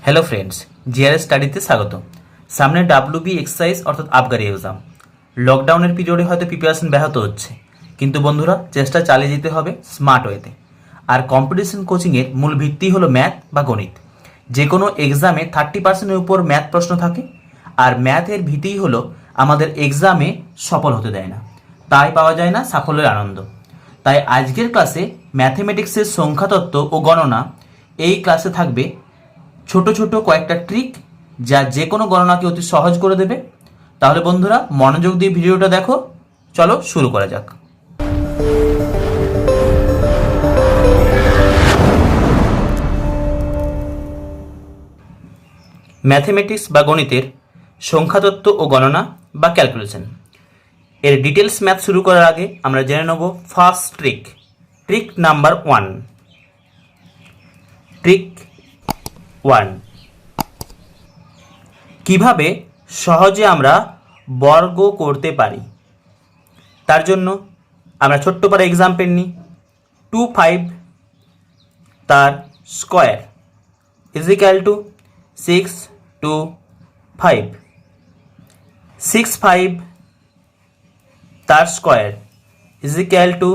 Hello friends, GRS স্টাডিতে স্বাগত। সামনে WB exercise অর্থাৎ আবগারি এক্সাম। লকডাউনের পিরিয়ডে হয়তো প্রিপারেশন ব্যাহত হচ্ছে, কিন্তু বন্ধুরা চেষ্টা চালিয়ে যেতে হবে স্মার্ট ওয়েতে। আর কম্পিটিশন কোচিংয়ের মূল ভিত্তি হলো ম্যাথ বা গণিত। যে কোনো এক্সামে 30%-এর উপর ম্যাথ প্রশ্ন থাকে, আর ম্যাথের ভীতিই হলো আমাদের এক্সামে সফল হতে দেয় না, তাই পাওয়া যায় না সাফল্যের আনন্দ। তাই আজকের ক্লাসে ম্যাথমেটিক্সের সংখ্যাতত্ত্ব ও গণনা এই ক্লাসে থাকবে ছোট ছোট কয়েকটা ট্রিক, যা যে কোনো গণনাকে অতি সহজ করে দেবে। তাহলে বন্ধুরা মনোযোগ দিয়ে ভিডিওটা দেখো। চলো শুরু করা যাক। ম্যাথমেটিক্স বা গণিতের সংখ্যাতত্ত্ব ও গণনা বা ক্যালকুলেশন এর ডিটেলস ম্যাথ শুরু করার আগে আমরা জেনে নেব ফার্স্ট ট্রিক নাম্বার 1। ট্রিক 1, কিভাবে সহজে আমরা বর্গ করতে পারি। তার জন্য আমরা ছোট্ট করে এক্সাম্পল নিই। 25 তার স্কোয়ার ইজ ইকুয়াল টু 625। 65 তার স্কোয়ার ইজ ইকুয়াল টু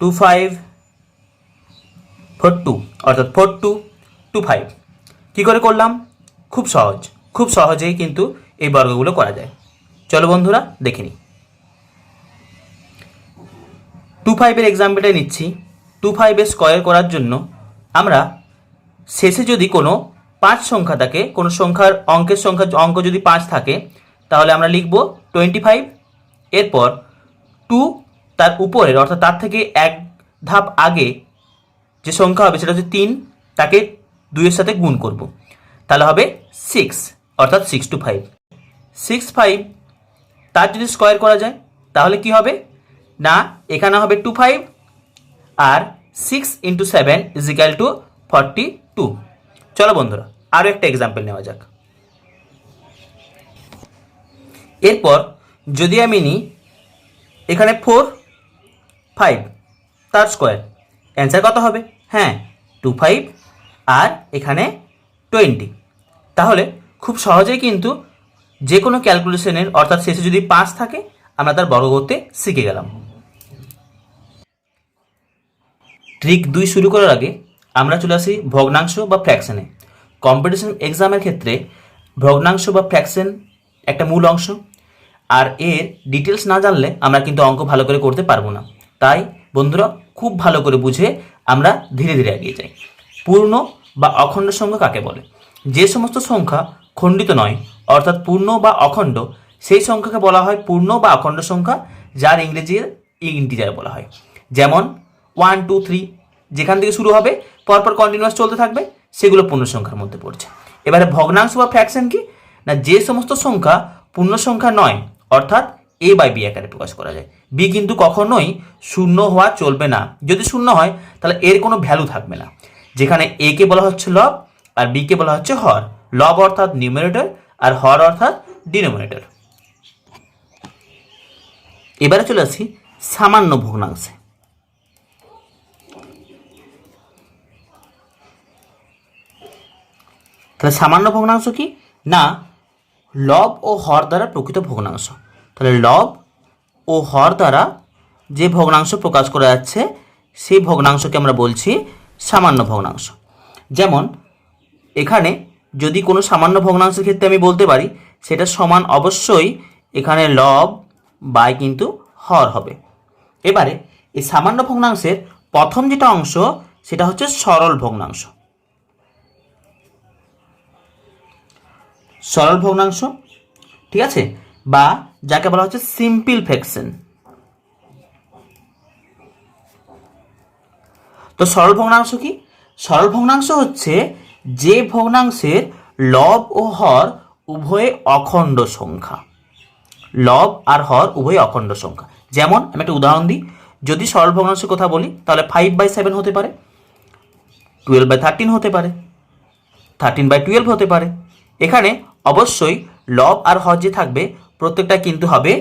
2542, অর্থাৎ 4225। কী করে করলাম? খুব সহজেই কিন্তু এই বর্গগুলো করা যায়। চলো বন্ধুরা দেখে নিই। 25-এর এক্সাম্পলটাই নিচ্ছি। 25-এর স্কোয়ার করার জন্য আমরা শেষে যদি কোনো 5 সংখ্যা থাকে, কোনো সংখ্যার অঙ্ক যদি 5 থাকে, তাহলে আমরা লিখব 25। এরপর 2 তার উপরের, অর্থাৎ তার থেকে এক ধাপ আগে যে সংখ্যা হবে সেটা হচ্ছে 3, তাকে 2-এর সাথে গুণ করব, তাহলে হবে 6, অর্থাৎ 625। 65 তার যদি স্কোয়ার করা যায় তাহলে কি হবে না, এখানে হবে 25 আর 6 × 7 ইজ ইকুয়াল টু 42। চলো বন্ধুরা আরও একটা এক্সাম্পল নেওয়া যাক। এরপর যদি আমি নিই এখানে 4, 5 তার স্কোয়ার, অ্যান্সার কত হবে? হ্যাঁ, 25 আর এখানে 20। তাহলে খুব সহজেই কিন্তু যে কোনো ক্যালকুলেশনের, অর্থাৎ শেষে যদি 5 থাকে আমরা তার বর্গ করতে শিখে গেলাম। ট্রিক 2 শুরু করার আগে আমরা চলে আসি ভগ্নাংশ বা ফ্র্যাকশনে। কম্পিটিশন এক্সামের ক্ষেত্রে ভগ্নাংশ বা ফ্র্যাকশন একটা মূল অংশ, আর এর ডিটেলস না জানলে আমরা কিন্তু অঙ্ক ভালো করে করতে পারবো না। তাই বন্ধুরা খুব ভালো করে বুঝে আমরা ধীরে ধীরে এগিয়ে যাই। পূর্ণ বা অখণ্ড সংখ্যা কাকে বলে? যে সমস্ত সংখ্যা খণ্ডিত নয়, অর্থাৎ পূর্ণ বা অখণ্ড, সেই সংখ্যাকে বলা হয় পূর্ণ বা অখণ্ড সংখ্যা, যার ইংরেজির ইন্টিজার বলা হয়। যেমন 1, 2, 3 যেখান থেকে শুরু হবে পরপর কন্টিনিউয়াস চলতে থাকবে, সেগুলো পূর্ণ সংখ্যার মধ্যে পড়ছে। এবারে ভগ্নাংশ বা ফ্র্যাকশন কি না, যে সমস্ত সংখ্যা পূর্ণ সংখ্যা নয়, অর্থাৎ a/b আকারে প্রকাশ করা যায়। বি কিন্তু কখনোই শূন্য হওয়া চলবে না। যদি শূন্য হয় তাহলে এর কোনো ভ্যালু থাকবে না। যেখানে এ কে বলা হচ্ছে লব আর বি কে বলা হচ্ছে হর। লব অর্থাৎ নিউমারেটর আর হর অর্থাৎ ডিনোমিনেটর। এবারে চলে আসি সামান্য ভগ্নাংশে। তাহলে সামান্য ভগ্নাংশ কি না, লব ও হর দ্বারা প্রকৃত ভগ্নাংশ। তাহলে লব ও হর দ্বারা যে ভগ্নাংশ প্রকাশ করা যাচ্ছে সেই ভগ্নাংশকে আমরা বলছি সামান্য ভগ্নাংশ। যেমন এখানে যদি কোনো সামান্য ভগ্নাংশের ক্ষেত্রে আমি বলতে পারি সেটা সমান অবশ্যই এখানে লব বাই কিন্তু হর হবে। এবারে এই সামান্য ভগ্নাংশের প্রথম যেটা অংশ সেটা হচ্ছে সরল ভগ্নাংশ। সরল ভগ্নাংশ, ঠিক আছে, বা যাকে বলা হচ্ছে সিম্পল ফ্র্যাকশন। তো সরল ভগ্নাংশ কি? সরল ভগ্নাংশ হচ্ছে যে ভগ্নাংশের লব ও হর উভয়ে অখণ্ড সংখ্যা। লব আর হর উভয় অখণ্ড সংখ্যা। যেমন আমি একটা উদাহরণ দিই, যদি সরল ভগ্নাংশের কথা বলি তাহলে 5/7 হতে পারে, 12/13 হতে পারে, 13/12 হতে পারে। এখানে অবশ্যই লব আর হর যে থাকবে প্রত্যেকটা কিন্তু হবে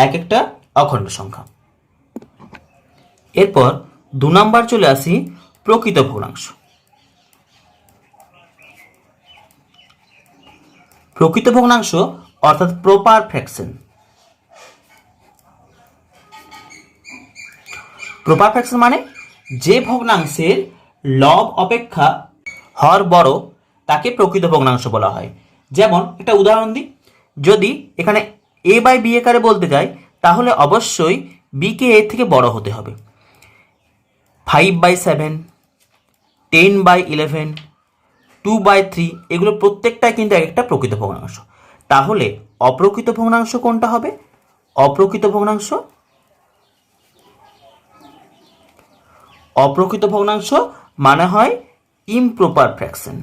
এক একটা অখণ্ড সংখ্যা। এরপর 2 নম্বর চলে আসি প্রকৃত ভগ্নাংশ। প্রকৃত ভগ্নাংশ অর্থাৎ প্রপার ফ্র্যাকশন। প্রপার ফ্র্যাকশন মানে যে ভগ্নাংশের লব অপেক্ষা হর বড় তাকে প্রকৃত ভগ্নাংশ বলা হয়। যেমন একটা উদাহরণ দিই, যদি এখানে a বাই বি আকারে বলতে যাই তাহলে অবশ্যই b কে a থেকে বড় হতে হবে। 5/7, 10/11, 2/3 এগুলো প্রত্যেকটাই কিন্তু এক একটা প্রকৃত ভগ্নাংশ। তাহলে অপ্রকৃত ভগ্নাংশ কোনটা হবে? অপ্রকৃত ভগ্নাংশ মানে হয় ইমপ্রপার ফ্র্যাকশন।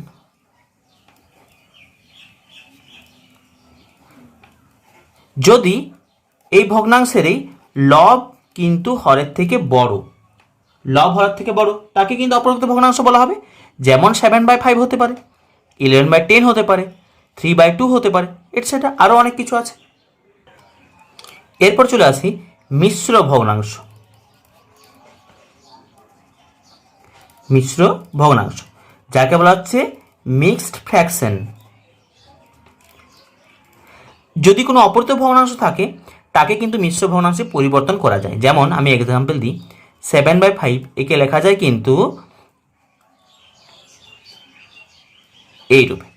যদি এই ভগ্নাংশেরই লব কিন্তু হরের থেকে বড়, তাকে কিন্তু অপ্রকৃত ভগ্নাংশ বলা হবে। যেমন 7/5 হতে পারে, 11/10 হতে পারে, 3/2 হতে পারে, এটসেট্রা আরও অনেক কিছু আছে। এরপর চলে আসি মিশ্র ভগ্নাংশ। যাকে বলা হচ্ছে মিক্সড ফ্র্যাকশন। যদি কোনো অপরিত ভগ্নাংশ থাকে তাকে কিন্তু মিশ্র ভগ্নাংশে পরিবর্তন করা যায়। যেমন আমি এক্সাম্পল দিই, 7/5 একে লেখা যায় কিন্তু এই রূপে,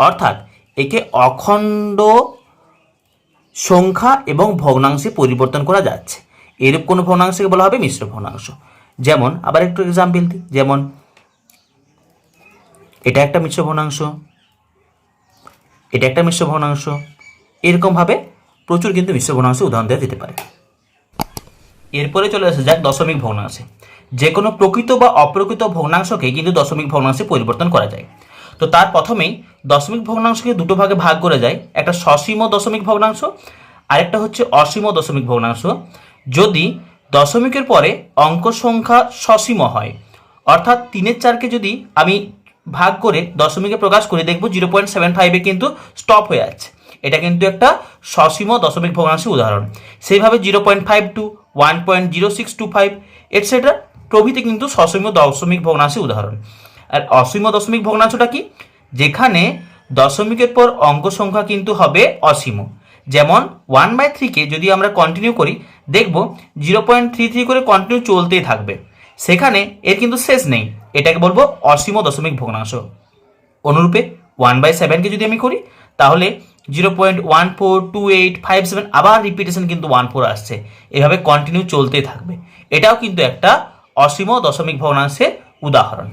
অর্থাৎ একে অখণ্ড সংখ্যা এবং ভগ্নাংশে পরিবর্তন করা যাচ্ছে। এরূপ কোনো ভগ্নাংশকে বলা হবে মিশ্র ভগ্নাংশ। যেমন আবার একটু এক্সাম্পল দিই, যেমন এটা একটা মিশ্র ভগ্নাংশ, এটা একটা মিশ্র ভগ্নাংশ, এরকমভাবে প্রচুর কিন্তু মিশ্র ভগ্নাংশ উদাহরণ দেওয়া যেতে পারে। এরপরে চলে আসা যাক দশমিক ভগ্নাংশে। যে কোনো প্রকৃত বা অপ্রকৃত ভগ্নাংশকে কিন্তু দশমিক ভগ্নাংশে পরিবর্তন করা যায়। তো তার প্রথমেই দশমিক ভগ্নাংশকে দুটো ভাগে ভাগ করে যায়, একটা সসীম দশমিক ভগ্নাংশ, আরেকটা হচ্ছে অসীম দশমিক ভগ্নাংশ। যদি দশমিকের পরে অঙ্ক সংখ্যা সসীম হয়, অর্থাৎ 3/4কে যদি আমি ভাগ করে দশমিকে প্রকাশ করি, দেখব 0.75 কিন্তু স্টপ হয়ে যাচ্ছে। এটা কিন্তু একটা সসীম দশমিক ভগ্নাংশের উদাহরণ। সেইভাবে 0.52, 1.0625 এটসেট্রা প্রভৃতি কিন্তু সসীম দশমিক ভগ্নাংশের উদাহরণ। আর অসীম দশমিক ভগ্নাংশটা কি? যেখানে দশমিকের পর অঙ্ক সংখ্যা কিন্তু হবে অসীম। যেমন 1/3কে যদি আমরা কন্টিনিউ করি, দেখব 0.33 করে কন্টিনিউ চলতেই থাকবে, সেখানে এর কিন্তু শেষ নেই। এটাকে বলবো অসীম দশমিক ভগ্নাংশ। অনুরূপে 1/7কে যদি আমি করি তাহলে 0.142857 আবার রিপিটেশন কিন্তু 14 আসছে, এভাবে কন্টিনিউ চলতেই থাকবে। এটাও কিন্তু একটা অসীম দশমিক ভগ্নাংশের উদাহরণ।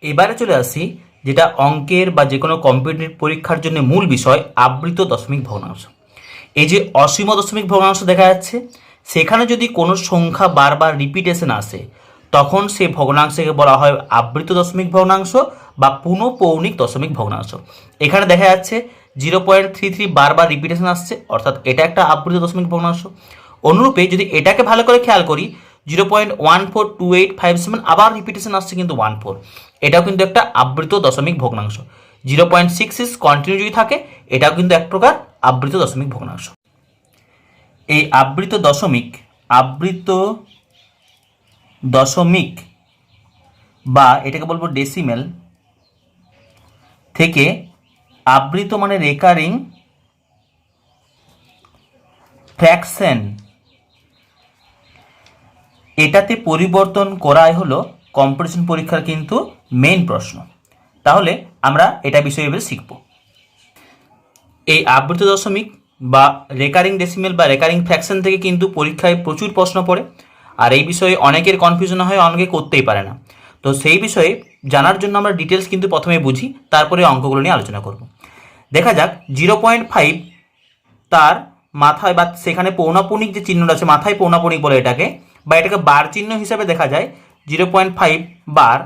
এবারে চলে আসি যেটা অঙ্কের বা যে কোনো কম্পিটিটিভ পরীক্ষার জন্য মূল বিষয়, আবৃত দশমিক ভগ্নাংশ। এই যে অসীম দশমিক ভগ্নাংশ দেখা যাচ্ছে, সেখানে যদি কোনো সংখ্যা বারবার রিপিটেশন আসে তখন সেই ভগ্নাংশকে বলা হয় আবৃত দশমিক ভগ্নাংশ বা পুনঃপৌনিক দশমিক ভগ্নাংশ। এখানে দেখা যাচ্ছে 0.33 বারবার রিপিটেশন আসছে, অর্থাৎ এটা একটা আবৃত দশমিক ভগ্নাংশ। অনুরূপে যদি এটাকে ভালো করে খেয়াল করি, 0.142857 আবার রিপিটেশন আসছে কিন্তু 14, এটাও কিন্তু একটা আবৃত দশমিক ভগ্নাংশ। 0.66 কন্টিনিউ যদি থাকে, এটাও কিন্তু এক প্রকার আবৃত দশমিক ভগ্নাংশ। এই আবৃত দশমিক বা এটাকে বলবো ডেসিমেল থেকে আবৃত মানে রেকারিং ফ্র্যাকশন, এটাতে পরিবর্তন করাই হলো কম্পিটিশন পরীক্ষার কিন্তু মেইন প্রশ্ন। তাহলে আমরা এটা বিষয়ে এবার শিখব। এই আবৃত দশমিক বা রেকারিং ডেসিমেল বা রেকারিং ফ্র্যাকশন থেকে কিন্তু পরীক্ষায় প্রচুর প্রশ্ন পড়ে, আর এই বিষয়ে অনেকের কনফিউশন হয়, অনেকে করতেই পারে না। তো সেই বিষয়ে জানার জন্য আমরা ডিটেলস কিন্তু প্রথমে বুঝি, তারপরে অঙ্কগুলো নিয়ে আলোচনা করব। দেখা যাক 0.5 তার মাথায় বা সেখানে পৌনঃপুনিক যে চিহ্নটা আছে, মাথায় পৌনঃপুনিক বলে এটাকে, বা এটাকে বার চিহ্ন হিসাবে দেখা যায়। 0.5 বার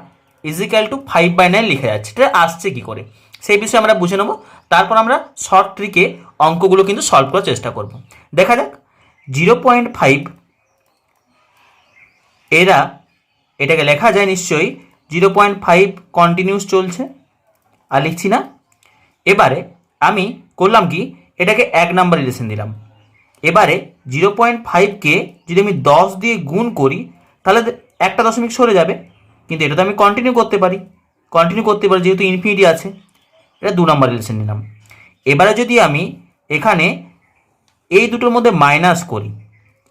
ইজিক্যাল টু 5/9 লিখে যাচ্ছে। এটা আসছে কি করে সেই বিষয়ে আমরা বুঝে নেব। তারপর আমরা শর্ট ট্রিকে অঙ্কগুলো কিন্তু সলভ করার চেষ্টা করব। দেখা যাক 0.5 এটাকে লেখা যায় নিশ্চয়ই 0.5 কন্টিনিউস চলছে, আর লিখছি না। এবারে আমি করলাম কি, এটাকে 1 নাম্বার রিলেশন দিলাম। এবারে 0.5কে যদি আমি 10 দিয়ে গুণ করি তাহলে একটা দশমিক সরে যাবে, কিন্তু এটা তো আমি কন্টিনিউ করতে পারি যেহেতু ইনফিনিটি আছে। এটা 2 নাম্বার রিলেশন নিলাম। এবারে যদি আমি এখানে এই দুটোর মধ্যে মাইনাস করি,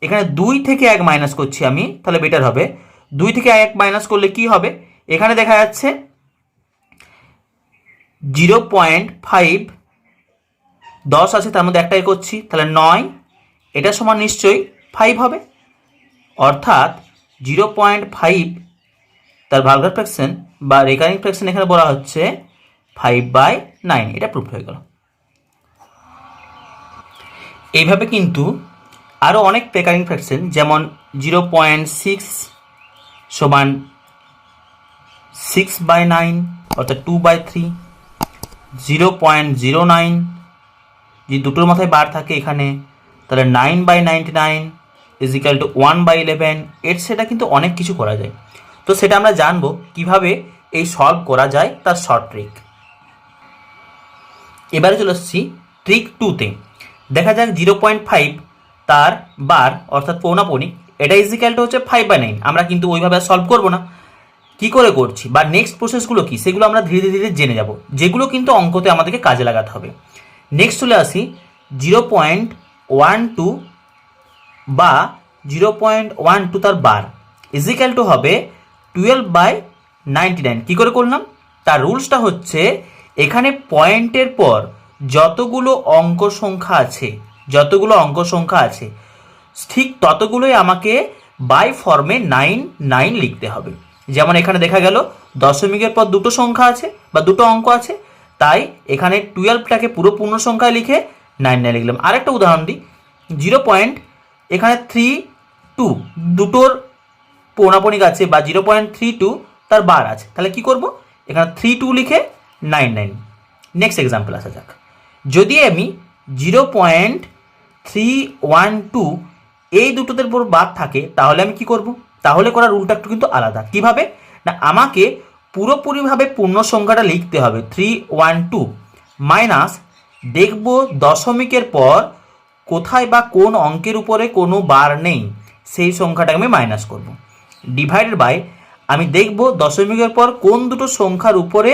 এখানে 2 থেকে 1 মাইনাস করছি আমি, তাহলে বেটার হবে। 2 থেকে 1 মাইনাস করলে কি হবে, এখানে দেখা যাচ্ছে 0.5, 10 আছে তার মধ্যে একটা করছি, তাহলে 9, এটা সমান নিশ্চয়ই 5 হবে। অর্থাৎ 0.5 তার ভালগার ফ্র্যাকশন বা রেকারিং ফ্র্যাকশন এখানে বলা হচ্ছে 5/9, এটা প্রুফ হয়ে গেল। এইভাবে কিন্তু আরও অনেক রেকারিং ফ্র্যাকশন, যেমন 0.6 সমান 6/9 অর্থাৎ 2/3, 0.09 যদি দুটোর মাথায় বার থাকে এখানে, তাহলে 9/99 ইজিক্যাল টু 1/11, সেটা কিন্তু অনেক কিছু করা যায়। তো সেটা আমরা জানবো কিভাবে এই সলভ করা যায় তার শর্ট ট্রিক। এবারে চলে আসছি ট্রিক 2তে। দেখা যাক 0.5 তার বার অর্থাৎ পৌনাপৌনিক, এটা ইজিক্যালটা হচ্ছে 5/9। আমরা কিন্তু ওইভাবে সলভ করবো না, কি করে করছি বা নেক্সট প্রসেসগুলো কি সেগুলো আমরা ধীরে ধীরে জেনে যাব, যেগুলো কিন্তু অঙ্কতে আমাদেরকে কাজে লাগাতে হবে। নেক্সট চলে আসি 0.12 বা 0.12 তার বার ইজিক্যাল টু হবে 12/99। কী করে করলাম, তার রুলসটা হচ্ছে এখানে পয়েন্টের পর যতগুলো অঙ্ক সংখ্যা আছে ঠিক ততগুলোই আমাকে বাই ফর্মে 9 লিখতে হবে। যেমন এখানে দেখা গেল দশমিকের পর দুটো সংখ্যা আছে বা দুটো অঙ্ক আছে, তাই এখানে 12টাকে পুরো পূর্ণ সংখ্যায় লিখে 9 লিখলাম। আরেকটা উদাহরণ দিই, 0. এখানে 32 দুটোর পৌনাপৌনিক আছে বা 0.32 তার বার আছে, তাহলে কি করব, এখানে 32 লিখে 9। নেক্সট এক্সাম্পল আসা যাক, যদি আমি 0.312 এই দুটোদের উপর বাদ থাকে, তাহলে আমি কি করব, তাহলে করার রুলটা একটু কিন্তু আলাদা। কিভাবে না, আমাকে পুরোপুরিভাবে পূর্ণ সংখ্যাটা লিখতে হবে 312 মাইনাস দেখব দশমিকের পর কোথায় বা কোন অঙ্কের উপরে কোনো বার নেই, সেই সংখ্যাটাকে আমি মাইনাস করব, ডিভাইডেড বাই আমি দেখব দশমিকের পর কোন দুটো সংখ্যার উপরে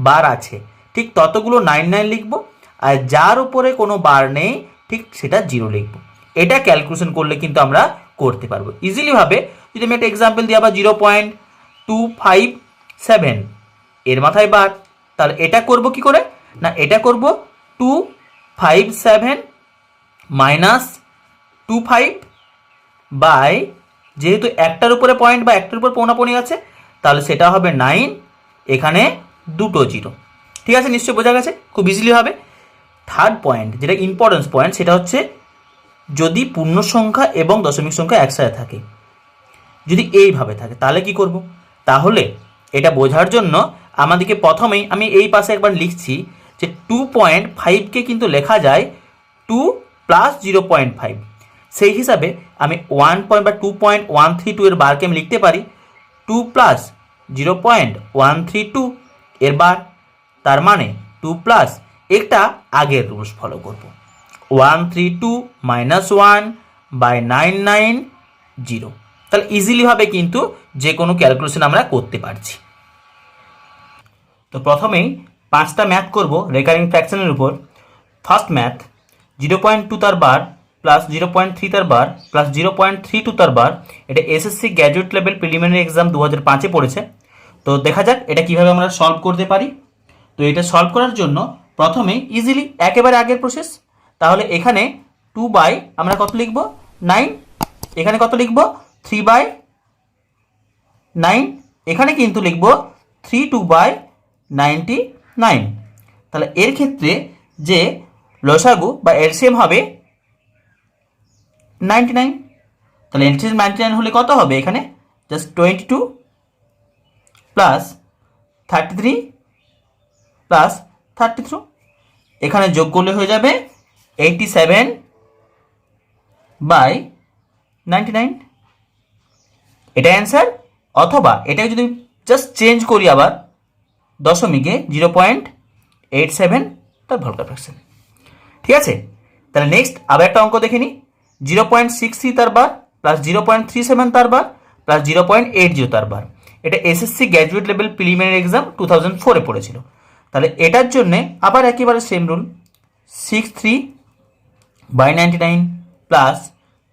বার আছে, ঠিক ততগুলো 9 লিখব, আর যার উপরে কোনো বার নেই ঠিক সেটা 0 লিখব। এটা ক্যালকুলেশন করলে কিন্তু আমরা করতে পারবো ইজিলি ভাবে। যদি আমি একটা এক্সাম্পল দিই আবার 0.257 এর মাথায় বার, তাহলে এটা করব কি করে না, এটা করব 257 মাইনাস 25 বাই, যেহেতু একটার উপরে পয়েন্ট বা একটার উপর পৌনাপৌনি আছে, তাহলে সেটা হবে 9, এখানে দুটো 0। ঠিক আছে, নিশ্চয়ই বোঝা গেছে, খুব ইজিলি হবে। থার্ড পয়েন্ট যেটা ইম্পর্টেন্স পয়েন্ট, সেটা হচ্ছে যদি পূর্ণ সংখ্যা এবং দশমিক সংখ্যা একসাথে থাকে, যদি এইভাবে থাকে তাহলে কি করব, তাহলে এটা বোঝার জন্য আমাদেরকে প্রথমেই আমি এই পাশে একবার লিখছি যে 2.5কে কিন্তু লেখা যায় 2 প্লাস 0.5, সেই হিসাবে আমি 2.132 এর বারকে আমি লিখতে পারি 2 প্লাস 0.132 এর বার, তার মানে 2 প্লাস একটা আগের রুলস ফলো করব, 132 মাইনাস 1/990। তাহলে ইজিলি ভাবে কিন্তু যে কোনো ক্যালকুলেশন আমরা করতে পারছি। তো প্রথমেই 5টা ম্যাথ করব রেকারিং ফ্র্যাকশনের উপর। ফার্স্ট ম্যাথ 0.2 তার বার প্লাস 0.3 তার বার প্লাস 0.32 তার বার, এটা SSC graduate level preliminary exam 2005-এ পড়েছে। তো দেখা যাক এটা কিভাবে আমরা সলভ করতে পারি। তো এটা সলভ করার জন্য প্রথমেই ইজিলি একেবারে আগের প্রসেস, তাহলে এখানে 2 আমরা কত লিখব 9, এখানে কত লিখব 3/9, এখানে কিন্তু লিখব 32/99। তাহলে এর ক্ষেত্রে যে লসাগু বা এলসিএম হবে 99, তাহলে এলসিএম 99 হলে কত হবে, এখানে জাস্ট 22 প্লাস 33 প্লাস 33, এখানে যোগ করলে হয়ে যাবে 87/99। এটা অ্যান্সার। অথবা এটাকে যদি জাস্ট চেঞ্জ করি আবার দশমিকে 0.87 তার ভলগার ফ্র্যাকশন। ঠিক আছে, তাহলে নেক্সট আবার একটা অঙ্ক দেখে নিই, 0.63 তার বার প্লাস 0.37 তার বার প্লাস 0.80 তার বার, এটা SSC graduate level preliminary exam 2004-এ পড়েছিল। তাহলে এটার জন্য আবার একেবারে সেম রুল, 63/99 প্লাস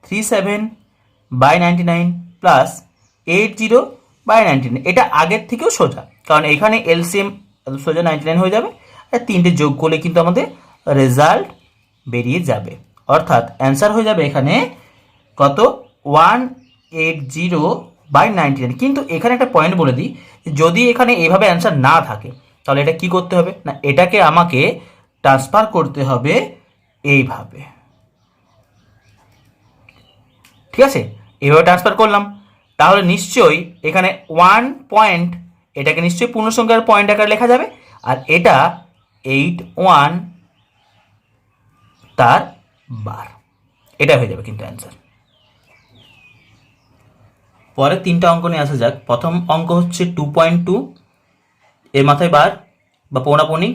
37/99 প্লাস 80/99। এটা আগের থেকেও সোজা, কারণ এখানে এলসিএম সোজা 99 হয়ে যাবে, আর তিনটে যোগ করলে কিন্তু আমাদের রেজাল্ট বেরিয়ে যাবে। অর্থাৎ অ্যান্সার হয়ে যাবে এখানে কত, 180/99। কিন্তু এখানে একটা পয়েন্ট বলে দিই, যদি এখানে এভাবে অ্যান্সার না থাকে তাহলে এটা কি করতে হবে না, এটাকে আমাকে ট্রান্সফার করতে হবে এইভাবে। ঠিক আছে, এইভাবে ট্রান্সফার করলাম, তাহলে নিশ্চয়ই এখানে 1 পয়েন্ট, এটাকে নিশ্চয়ই পূর্ণ সংখ্যার পয়েন্ট আকারে লেখা যাবে, আর এটা 81 তার বার, এটা হয়ে যাবে কিন্তু অ্যান্সার। পরে তিনটা অঙ্ক নিয়ে আসা যাক। প্রথম অঙ্ক হচ্ছে 2.2, এর মাথায় বার বা পৌনাপৌনি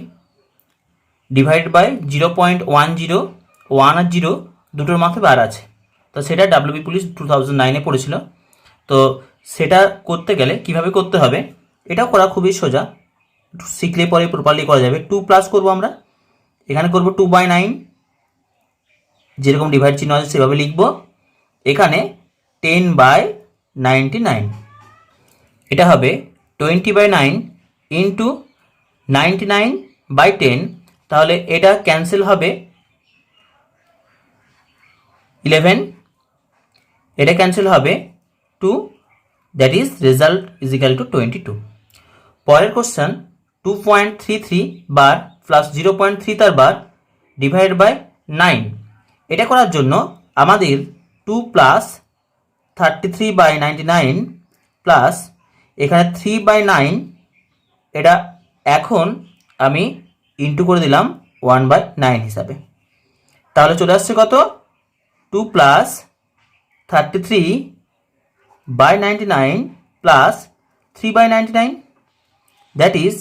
ডিভাইড বাই 0.10, 1 আর 0 দুটোর মাথায় বার আছে। তো সেটা ডাব্লিউবি পুলিশ 2009-এ পড়েছিল। তো সেটা করতে গেলে কিভাবে করতে হবে, এটাও করা খুবই সোজা, শিখলে পরে প্রপারলি করা যাবে। 2 প্লাস করবো আমরা, এখানে করব 2/9, যেরকম ডিভাইড চিহ্ন আছে সেভাবে লিখব। এখানে 10/99, এটা হবে 20/9 ইন্টু 99/10, তাহলে এটা ক্যান্সেল হবে 11, এটা ক্যান্সেল হবে 2, that is result is equal to 22। পরের কোশ্চেন 2.33 বার প্লাস 0.3 তার বার ডিভাইড বাই 9। এটা করার জন্য আমাদের 2 প্লাস 33/99 প্লাস এখানে 3/9, এটা এখন আমি ইন্টু করে দিলাম 1/9 হিসাবে, তাহলে চলে আসছে কত, 2 plus 33/99 plus 3/99, that is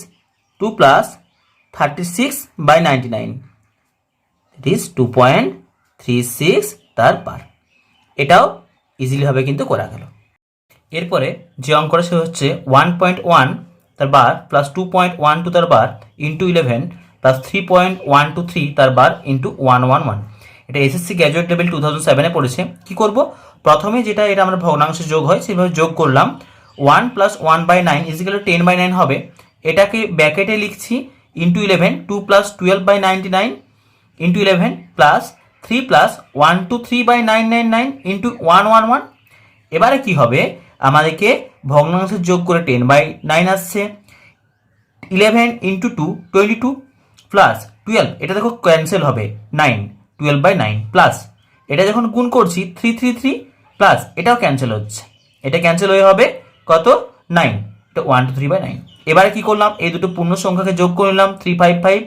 2 plus 36/99, that is 2.36 তার বার। এটাও ইজিলিভাবে কিন্তু করা গেল। এরপরে যে অঙ্কটা সে হচ্ছে 1.1 তার বার প্লাস 2.12 তার বার ইন্টু 11 প্লাস 3.123 তার বার ইন্টু 111। এটা এসএসসি গ্র্যাজুয়েট লেভেল 2007-এ পড়েছে। কি করব, প্রথমে যেটা এটা আমরা ভগ্নাংশে যোগ হয় সেভাবে যোগ করলাম। 1 প্লাস 1/9 ইজিক্যাল 10/9 হবে, এটাকে ব্র্যাকেটে লিখছি into 11, 2 plus 12/99 into 11 plus 3 plus 123/999 into 111। এবারে কি হবে, আমাদেরকে ভগ্নাংশের যোগ করে 10/9 আসছে, 11 ইন্টু 2 22 প্লাস 12, এটা দেখো ক্যান্সেল হবে 9, 12/9 প্লাস এটা যখন গুণ করছি 333 প্লাস এটাও ক্যান্সেল হচ্ছে, এটা ক্যান্সেল হয়ে হবে কত, 9, এটা 123/9। এবারে কি করলাম, এই দুটো পূর্ণ সংখ্যাকে যোগ করে নিলাম 355,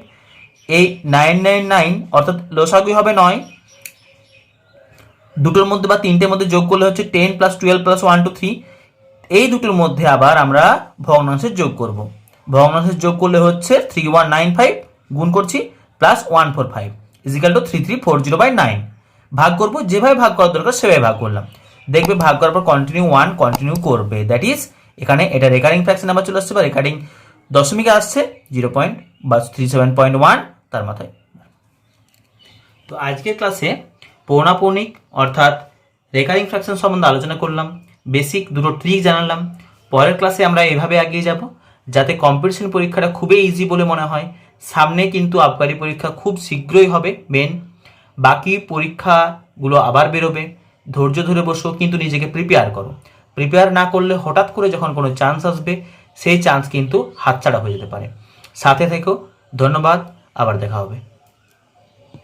এই 999 অর্থাৎ লসাগু হবে 9, দুটোর মধ্যে বা তিনটের মধ্যে যোগ করলে হচ্ছে 10 প্লাস 12 প্লাস 123। এই দুটোর মধ্যে আবার আমরা ভগ্নাংশের যোগ করব, ভগ্নাংশের যোগ করলে হচ্ছে 3195 গুণ করছি প্লাস 145 ইজিক্যাল টু 3340/9। ভাগ করব, যেভাবে ভাগ করার দরকার সেভাবে ভাগ করলাম, দেখবে ভাগ করার পর কন্টিনিউ 1 কন্টিনিউ করবে, দ্যাট ইজ এখানে এটা রেকারিং ফ্র্যাকশন আবার চলে আসছে বা রেকারিং দশমিকে আসছে 0.37.1 তার মাথায়। তো আজকের ক্লাসে পৌনাপৌনিক অর্থাৎ রেকারিং ফ্র্যাকশন সম্বন্ধে আলোচনা করলাম, বেসিক দুটো ট্রিক জানালাম। পরের ক্লাসে আমরা এভাবে এগিয়ে যাব যাতে কম্পিটিশন পরীক্ষাটা খুবই ইজি বলে মনে হয়। সামনে কিন্তু আবগারি পরীক্ষা খুব শীঘ্রই হবে মেন, বাকি পরীক্ষাগুলো আবার বেরোবে। ধৈর্য ধরে বসো, কিন্তু নিজেকে প্রিপেয়ার করো। প্রিপেয়ার না করলে হঠাৎ করে যখন কোনো চান্স আসবে সেই চান্স কিন্তু হাতছাড়া হয়ে যেতে পারে। সাথে থেকো, ধন্যবাদ, আবার দেখা হবে।